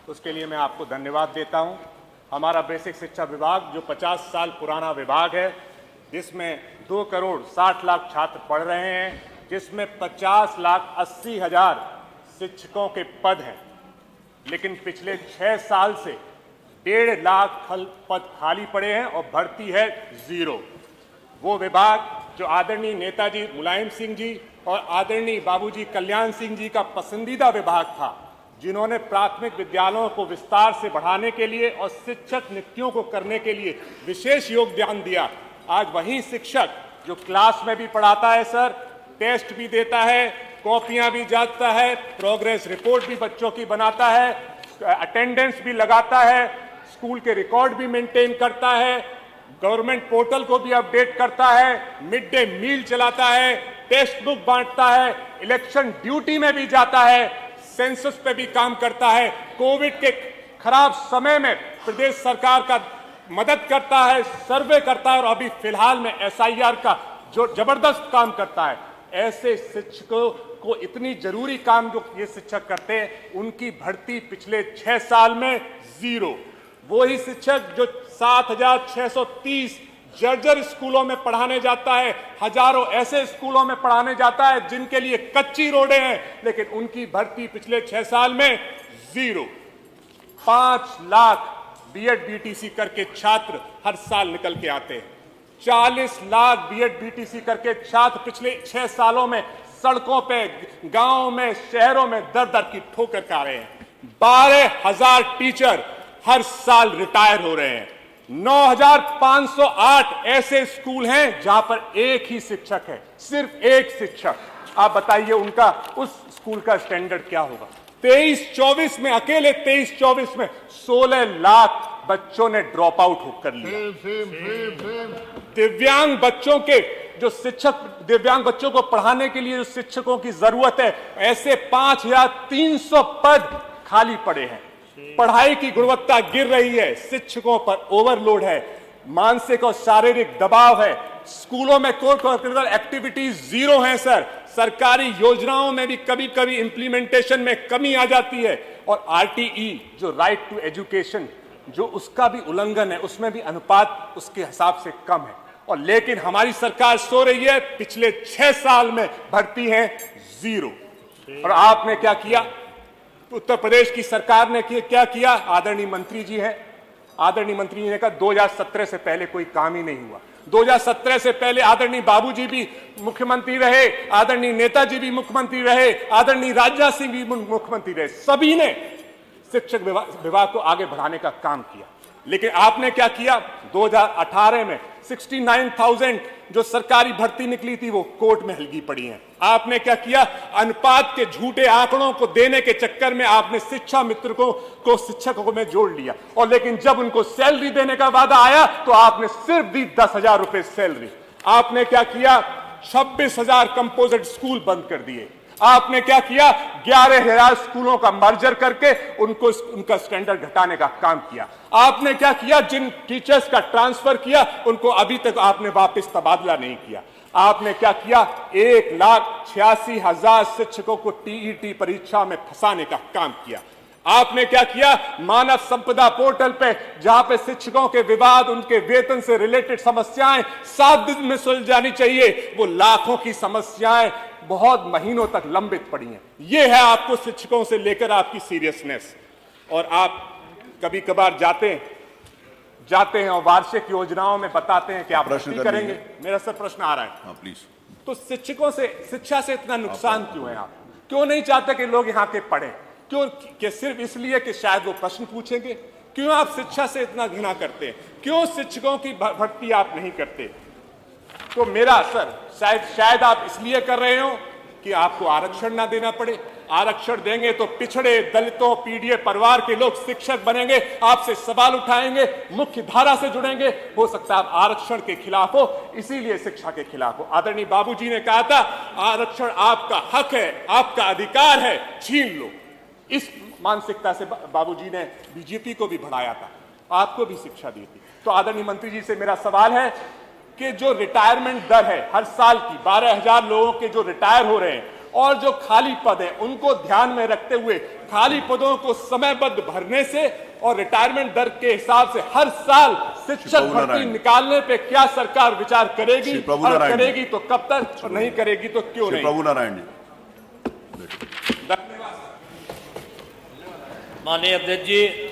उसके लिए मैं आपको धन्यवाद देता हूं। हमारा बेसिक शिक्षा विभाग जो 50 साल पुराना विभाग है, जिसमें 2 करोड़ 60 लाख छात्र पढ़ रहे हैं, जिसमें 50,80,000 शिक्षकों के पद हैं, लेकिन पिछले 6 साल से 1.5 लाख पद खाली पड़े हैं और भर्ती है 0। वो विभाग जो आदरणीय नेताजी मुलायम सिंह जी और आदरणीय बाबूजी कल्याण सिंह जी का पसंदीदा विभाग था, जिन्होंने प्राथमिक विद्यालयों को विस्तार से बढ़ाने के लिए और शिक्षक नियुक्तियों को करने के लिए विशेष योगदान दिया, आज वही शिक्षक जो क्लास में भी पढ़ाता है सर, टेस्ट भी देता है, कॉपियां भी जांचता है, प्रोग्रेस रिपोर्ट भी बच्चों की बनाता है, अटेंडेंस भी लगाता है, स्कूल के रिकॉर्ड भी मेंटेन करता है, गवर्नमेंट पोर्टल को भी अपडेट करता है, मिड डे मील चलाता है, टेक्स्ट बुक बांटता है, इलेक्शन ड्यूटी में भी जाता है, सेंसस पे भी काम करता है, कोविड के खराब समय में प्रदेश सरकार का मदद करता है, सर्वे करता है और अभी फिलहाल में SIR का जो जबरदस्त काम करता है। ऐसे शिक्षकों को इतनी जरूरी काम जो ये शिक्षक करते हैं, उनकी भर्ती पिछले 6 साल में 0। वो ही शिक्षक जो 7,630 जर्जर स्कूलों में पढ़ाने जाता है, हजारों ऐसे स्कूलों में पढ़ाने जाता है जिनके लिए कच्ची रोडें हैं, लेकिन उनकी भर्ती पिछले 6 साल में 0। 5 लाख BEd BTC करके छात्र हर साल निकल के आते हैं। 40 लाख BEd BTC करके छात्र पिछले 6 सालों में सड़कों पे, गांवों में, शहरों में दर दर की ठोकर खा रहे हैं। 12,000 टीचर हर साल रिटायर हो रहे हैं। 9,508 ऐसे स्कूल हैं जहां पर एक ही शिक्षक है, सिर्फ एक शिक्षक। आप बताइए उनका, उस स्कूल का स्टैंडर्ड क्या होगा। 23-24 में, अकेले 23-24 में 16 लाख बच्चों ने ड्रॉप आउट कर लिया। दिव्यांग बच्चों के जो शिक्षक, दिव्यांग बच्चों को पढ़ाने के लिए जो शिक्षकों की जरूरत है, ऐसे 5,300 पद खाली पड़े हैं। पढ़ाई की गुणवत्ता गिर रही है, शिक्षकों पर ओवरलोड है, मानसिक और शारीरिक दबाव है, स्कूलों में को करिकुलर एक्टिविटीज 0 हैं सर। सरकारी योजनाओं में भी कभी कभी इंप्लीमेंटेशन में कमी आ जाती है, और RTE जो राइट टू एजुकेशन, जो उसका भी उल्लंघन है, उसमें भी अनुपात उसके हिसाब से कम है। और लेकिन हमारी सरकार सो रही है, पिछले 6 साल में भर्ती है 0। और आपने क्या किया, उत्तर प्रदेश की सरकार ने क्या किया। आदरणीय मंत्री जी हैं, आदरणीय मंत्री जी ने कहा 2017 से पहले कोई काम ही नहीं हुआ। 2017 से पहले आदरणीय बाबूजी भी मुख्यमंत्री रहे, आदरणीय नेताजी भी मुख्यमंत्री रहे, आदरणीय राजनाथ सिंह भी मुख्यमंत्री रहे, सभी ने शिक्षक विभाग को आगे बढ़ाने का काम किया। लेकिन आपने क्या किया, 2018 में 69,000 जो सरकारी भर्ती निकली थी वो कोर्ट में हलगी पड़ी हैं। आपने क्या किया, अनुपात के झूठे आंकड़ों को देने के चक्कर में आपने शिक्षा मित्र को शिक्षकों में जोड़ लिया, और लेकिन जब उनको सैलरी देने का वादा आया तो आपने सिर्फ दी 10,000 रुपए सैलरी। आपने क्या किया, 26,000 कंपोजिट स्कूल बंद कर दिए। आपने क्या किया, 11,000 स्कूलों का मर्जर करके उनका स्टैंडर्ड घटाने का काम किया। आपने क्या किया, जिन टीचर्स का ट्रांसफर किया उनको अभी तक आपने वापस तबादला नहीं किया। आपने क्या किया, 1,86,000 शिक्षकों को TET परीक्षा में फंसाने का काम किया। आपने क्या किया, मानव संपदा पोर्टल पे, जहां पे शिक्षकों के विवाद, उनके वेतन से रिलेटेड समस्याएं 7 दिन में सुलझ जानी चाहिए, वो लाखों की समस्याएं बहुत महीनों तक लंबित पड़ी हैं। ये है आपको शिक्षकों से लेकर आपकी सीरियसनेस। और आप कभी कभार जाते हैं और वार्षिक योजनाओं में बताते हैं कि आप भर्ती करेंगे। मेरा सर प्रश्न आ रहा है, प्लीज। तो शिक्षकों से, शिक्षा से इतना नुकसान क्यों है? आप क्यों नहीं चाहते कि लोग यहाँ के पढ़ें? क्यों कि सिर्फ इसलिए कि शायद वो प्रश्न पूछेंगे? क्यों आप शिक्षा से इतना घृणा करते हैं? क्यों शिक्षकों की भर्ती आप नहीं करते? तो मेरा सर, शायद आप इसलिए कर रहे हो कि आपको आरक्षण ना देना पड़े। आरक्षण देंगे तो पिछड़े, दलितों, पीड़ित परिवार के लोग शिक्षक बनेंगे, आपसे सवाल उठाएंगे, मुख्य धारा से जुड़ेंगे। हो सकता है आप आरक्षण के खिलाफ हो, इसीलिए शिक्षा के खिलाफ हो। आदरणीय बाबूजी ने कहा था, आरक्षण आपका हक है, आपका अधिकार है, छीन लो। इस मानसिकता से बाबूजी ने बीजेपी को भी बढ़ाया था, आपको भी शिक्षा दी थी। तो आदरणीय मंत्री जी से मेरा सवाल है कि जो रिटायरमेंट दर है हर साल की, 12,000 लोगों के जो रिटायर हो रहे हैं, और जो खाली पद है उनको ध्यान में रखते हुए खाली पदों को समयबद्ध भरने से और रिटायरमेंट दर के हिसाब से हर साल शिक्षक भर्ती निकालने पे क्या सरकार विचार करेगी? और करेगी तो कब तक, और नहीं करेगी तो क्यों नहीं? प्रभु नारायण जी। माननीय अध्यक्ष जी,